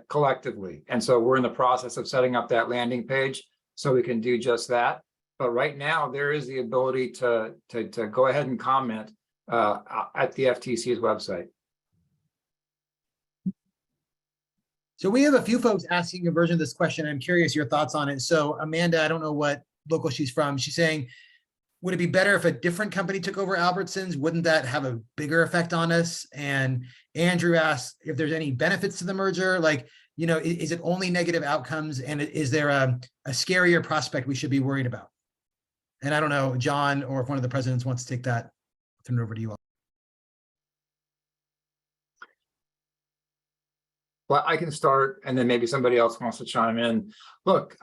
collectively. And so we're in the process of setting up that landing page so we can do just that. But right now, there is the ability to go ahead and comment at the FTC's website. So we have a few folks asking a version of this question. I'm curious your thoughts on it. So Amanda, I don't know what local she's from. She's saying, would it be better if a different company took over Albertsons? Wouldn't that have a bigger effect on us? And Andrew asked if there's any benefits to the merger. Is it only negative outcomes? And is there a scarier prospect we should be worried about? And I don't know, John, or if one of the presidents wants to take that, I'll turn it over to you all. Well, I can start, and then maybe somebody else wants to chime in. Look,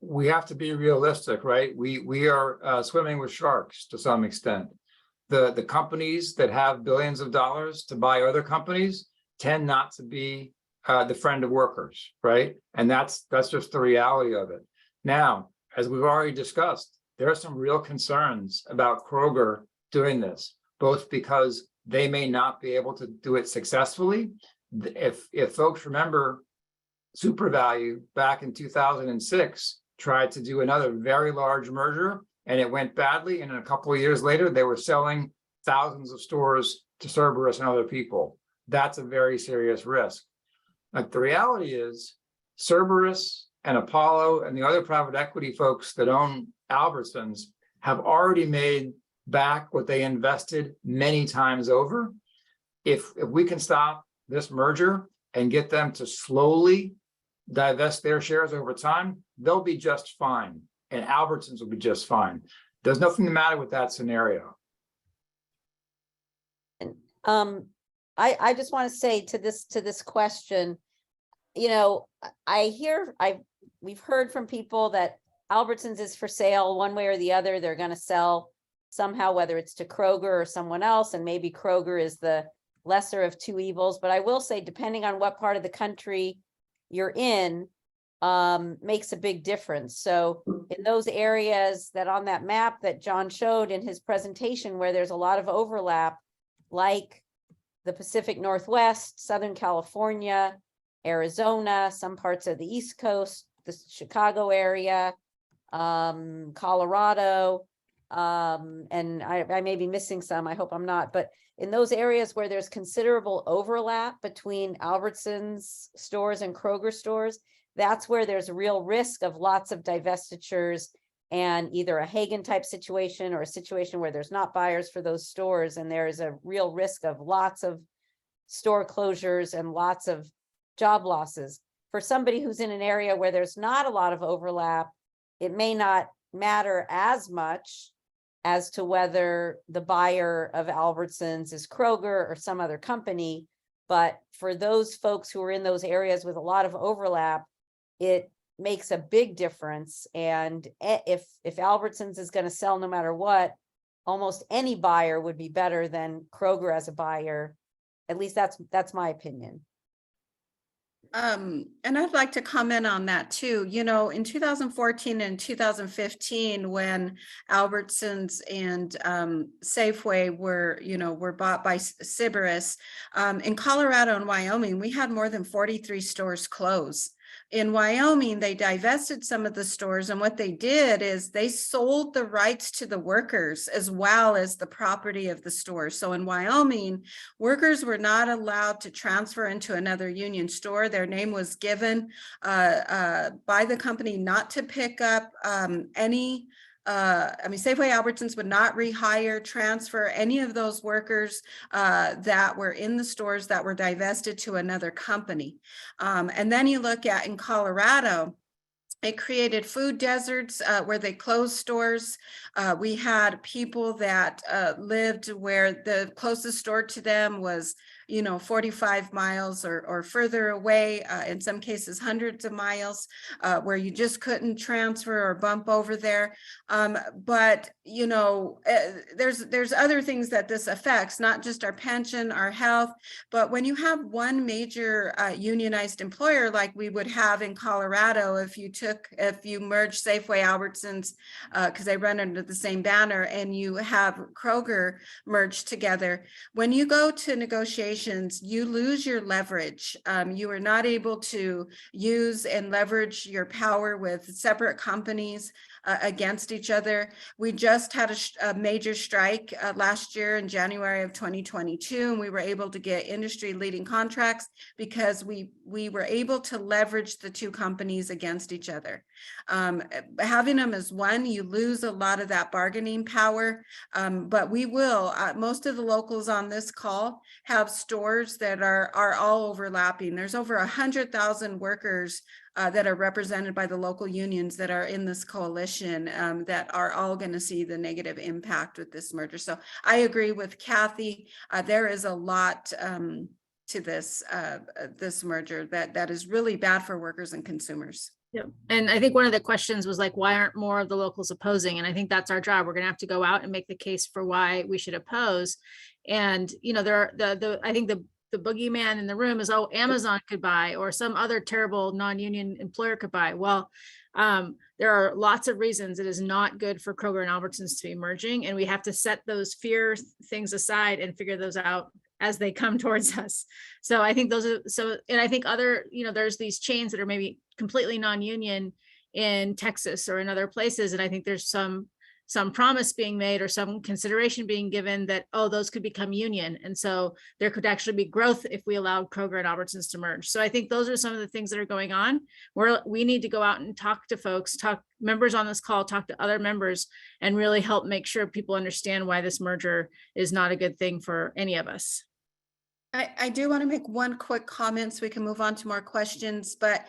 we have to be realistic, right? We are swimming with sharks to some extent. The companies that have billions of dollars to buy other companies tend not to be the friend of workers, right? And that's just the reality of it. Now, as we've already discussed, there are some real concerns about Kroger doing this, both because they may not be able to do it successfully. If folks remember, SuperValue back in 2006 tried to do another very large merger, and it went badly. And a couple of years later, they were selling thousands of stores to Cerberus and other people. That's a very serious risk. But the reality is, Cerberus and Apollo and the other private equity folks that own Albertsons have already made back what they invested many times over. If we can stop this merger and get them to slowly divest their shares over time, they'll be just fine, and Albertsons will be just fine. There's nothing the matter with that scenario. I just want to say to this question, we've heard from people that Albertsons is for sale one way or the other. They're going to sell somehow, whether it's to Kroger or someone else, and maybe Kroger is the lesser of two evils. But I will say, depending on what part of the country you're in, makes a big difference. So in those areas that on that map that John showed in his presentation, where there's a lot of overlap, like the Pacific Northwest, Southern California, Arizona, some parts of the East Coast, the Chicago area, Colorado, and I may be missing some, I hope I'm not, but in those areas where there's considerable overlap between Albertsons stores and Kroger stores, that's where there's a real risk of lots of divestitures and either a Hagen type situation or a situation where there's not buyers for those stores. And there is a real risk of lots of store closures and lots of job losses. For somebody who's in an area where there's not a lot of overlap, it may not matter as much as to whether the buyer of Albertsons is Kroger or some other company. But for those folks who are in those areas with a lot of overlap, it makes a big difference. And if Albertsons is going to sell no matter what, almost any buyer would be better than Kroger as a buyer. At least that's my opinion. And I'd like to comment on that too. In 2014 and 2015, when Albertsons and Safeway were bought by Sybaris, in Colorado and Wyoming, we had more than 43 stores close. In Wyoming, they divested some of the stores, and what they did is they sold the rights to the workers as well as the property of the store. So in Wyoming, workers were not allowed to transfer into another union store. Their name was given by the company not to pick up any Safeway Albertsons would not rehire, transfer any of those workers that were in the stores that were divested to another company. And then you look at in Colorado, it created food deserts where they closed stores. We had people that lived where the closest store to them was 45 miles or further away, in some cases hundreds of miles, where you just couldn't transfer or bump over there. But there's other things that this affects, not just our pension, our health, but when you have one major unionized employer like we would have in Colorado, if you merge Safeway, Albertsons, because they run under the same banner, and you have Kroger merged together, when you go to negotiations, you lose your leverage. You are not able to use and leverage your power with separate companies against each other. We just had a major strike last year in January of 2022, and we were able to get industry leading contracts because we were able to leverage the two companies against each other. Having them as one, you lose a lot of that bargaining power, but we will, most of the locals on this call have stores that are all overlapping. There's over 100,000 workers that are represented by the local unions that are in this coalition that are all going to see the negative impact with this merger. So I agree with Kathy. There is a lot to this merger that is really bad for workers and consumers. Yeah. And I think one of the questions was like, why aren't more of the locals opposing? And I think that's our job. We're going to have to go out and make the case for why we should oppose. And, I think the boogeyman in the room is, Amazon could buy, or some other terrible non-union employer could buy. Well, there are lots of reasons it is not good for Kroger and Albertsons to be merging. And we have to set those fear things aside and figure those out as they come towards us. So I think and I think there's these chains that are maybe completely non-union in Texas or in other places. And I think there's some promise being made or some consideration being given that, those could become union. And so there could actually be growth if we allowed Kroger and Albertsons to merge. So I think those are some of the things that are going on where we need to go out and talk to folks, members on this call, talk to other members, and really help make sure people understand why this merger is not a good thing for any of us. I do want to make one quick comment so we can move on to more questions, but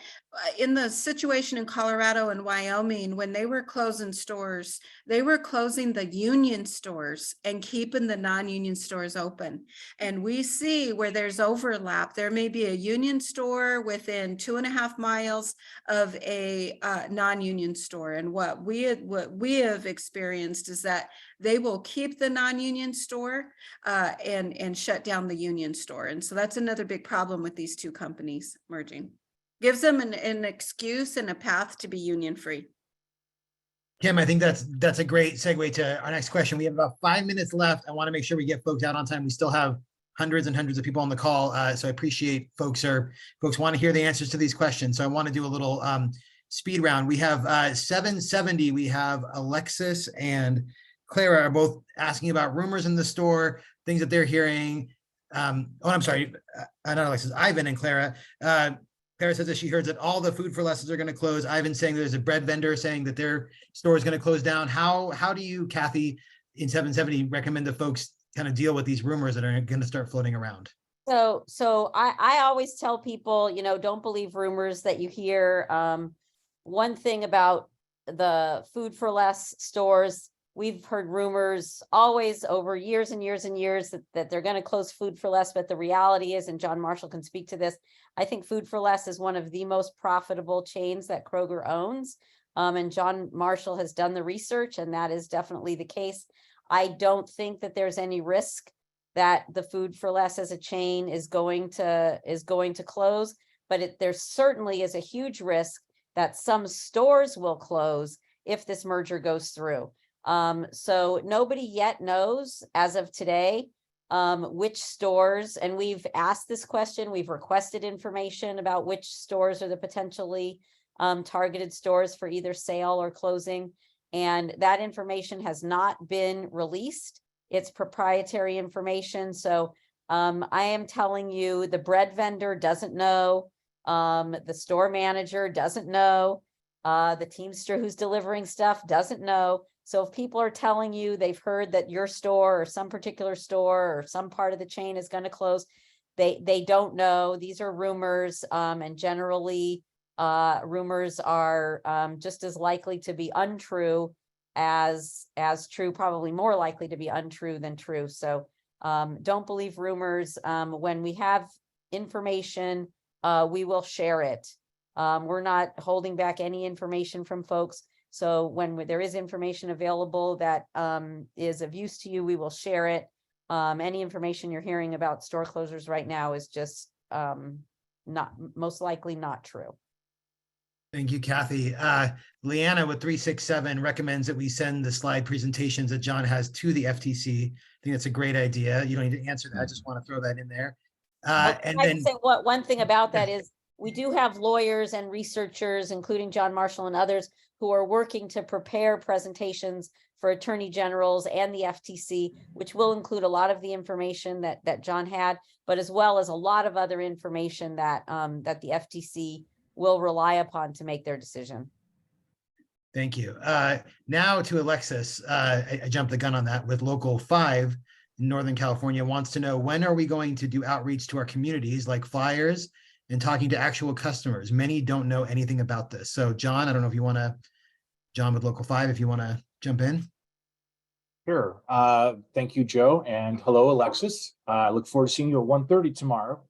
in the situation in Colorado and Wyoming, when they were closing stores, they were closing the union stores and keeping the non-union stores open. And we see where there's overlap. There may be a union store within 2.5 miles of a non-union store. And what we have experienced is that they will keep the non-union store and shut down the union store. And so that's another big problem with these two companies merging. Gives them an excuse and a path to be union free. Kim, I think that's a great segue to our next question. We have about 5 minutes left. I want to make sure we get folks out on time. We still have hundreds and hundreds of people on the call. So I appreciate folks want to hear the answers to these questions. So I want to do a little speed round. We have 770. We have Alexis and Clara are both asking about rumors in the store, things that they're hearing. I'm sorry, not Alexis, Ivan and Clara. Clara says that she heard that all the food for lesses are going to close. Ivan saying there's a bread vendor saying that their store is going to close down. How do you, Kathy, in 770, recommend the folks kind of deal with these rumors that are going to start floating around? So I always tell people, don't believe rumors that you hear. One thing about the food for less stores, we've heard rumors always over years and years and years that they're going to close food for less. But the reality is, and John Marshall can speak to this, I think food for less is one of the most profitable chains that Kroger owns. And John Marshall has done the research, and that is definitely the case. I don't think that there's any risk that the food for less as a chain is going to close, but there certainly is a huge risk that some stores will close if this merger goes through. So nobody yet knows as of today which stores, and we've asked this question, we've requested information about which stores are the potentially targeted stores for either sale or closing, and that information has not been released. It's proprietary information. So I am telling you, the bread vendor doesn't know, the store manager doesn't know, the Teamster who's delivering stuff doesn't know. So if people are telling you they've heard that your store or some particular store or some part of the chain is going to close, they don't know. These are rumors, and generally rumors are just as likely to be untrue as true, probably more likely to be untrue than true. So don't believe rumors. When we have information, we will share it. We're not holding back any information from folks. So when there is information available that is of use to you, we will share it. Any information you're hearing about store closures right now is just most likely not true. Thank you, Kathy. Leanna with 367 recommends that we send the slide presentations that John has to the FTC. I think that's a great idea. You don't need to answer that. I just want to throw that in there. And I then can say one thing about that is we do have lawyers and researchers, including John Marshall and others, who are working to prepare presentations for attorney generals and the FTC, which will include a lot of the information that John had, but as well as a lot of other information that the FTC will rely upon to make their decision. Thank you. Now to Alexis. I jumped the gun on that with Local 5 in Northern California wants to know, when are we going to do outreach to our communities like flyers and talking to actual customers? Many don't know anything about this. So John, I don't know if you want to, John with Local 5, if you want to jump in. Sure. Thank you, Joe. And hello, Alexis. I look forward to seeing you at 1:30 tomorrow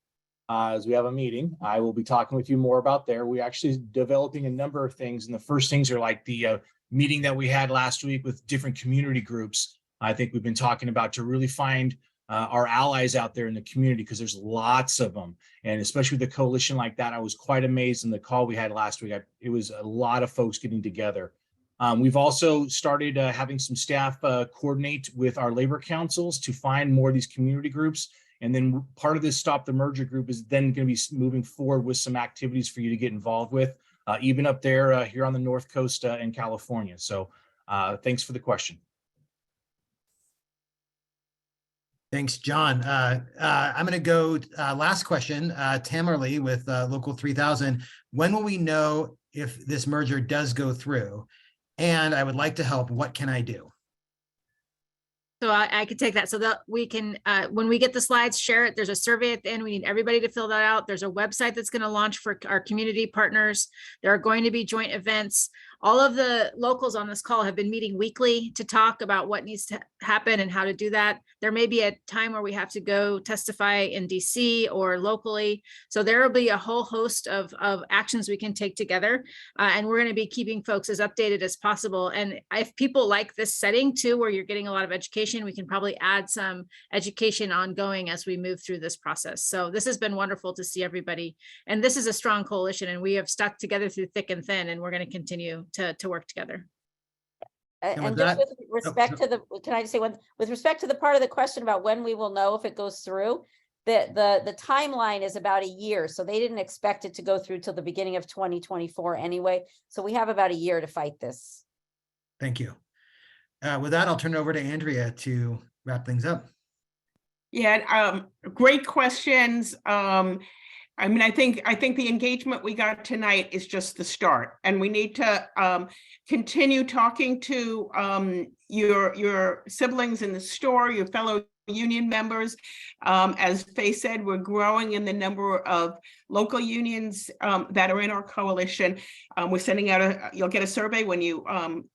as we have a meeting. I will be talking with you more about there. We're actually developing a number of things. And the first things are like the meeting that we had last week with different community groups. I think we've been talking about to really find our allies out there in the community, because there's lots of them. And especially with a coalition like that, I was quite amazed in the call we had last week. It was a lot of folks getting together. We've also started having some staff coordinate with our labor councils to find more of these community groups. And then part of this Stop the Merger group is then going to be moving forward with some activities for you to get involved with, even up there here on the North Coast in California. So thanks for the question. Thanks, John. I'm going to go last question, Tamerly with Local 3000. When will we know if this merger does go through? And I would like to help. What can I do? So I could take that so that we can, when we get the slides, share it. There's a survey at the end. We need everybody to fill that out. There's a website that's going to launch for our community partners. There are going to be joint events. All of the locals on this call have been meeting weekly to talk about what needs to happen and how to do that. There may be a time where we have to go testify in DC or locally. So there will be a whole host of actions we can take together. And we're going to be keeping folks as updated as possible. And if people like this setting too, where you're getting a lot of education, we can probably add some education ongoing as we move through this process. So this has been wonderful to see everybody. And this is a strong coalition, and we have stuck together through thick and thin, and we're going to continue to work together. And with And just that- with respect to the, can I just say one, with respect to the part of the question about when we will know if it goes through, the timeline is about a year. So they didn't expect it to go through till the beginning of 2024 anyway. So we have about a year to fight this. Thank you. With that, I'll turn it over to Andrea to wrap things up. Yeah, great questions. I mean, I think the engagement we got tonight is just the start, and we need to continue talking to your siblings in the store, your fellow union members. As Faye said, we're growing in the number of local unions that are in our coalition. We're sending out you'll get a survey when you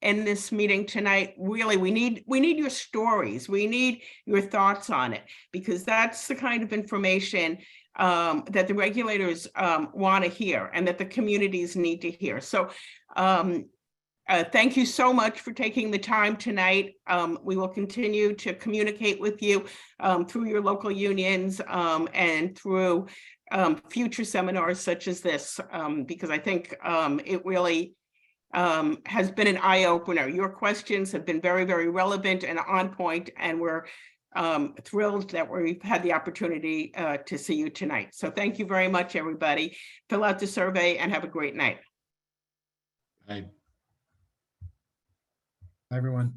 end this meeting tonight. Really, we need your stories. We need your thoughts on it, because that's the kind of information that the regulators want to hear and that the communities need to hear. So thank you so much for taking the time tonight. We will continue to communicate with you through your local unions and through future seminars such as this, because I think it really has been an eye-opener. Your questions have been very, very relevant and on point, and we're thrilled that we've had the opportunity to see you tonight. So thank you very much, everybody. Fill out the survey and have a great night. I Everyone.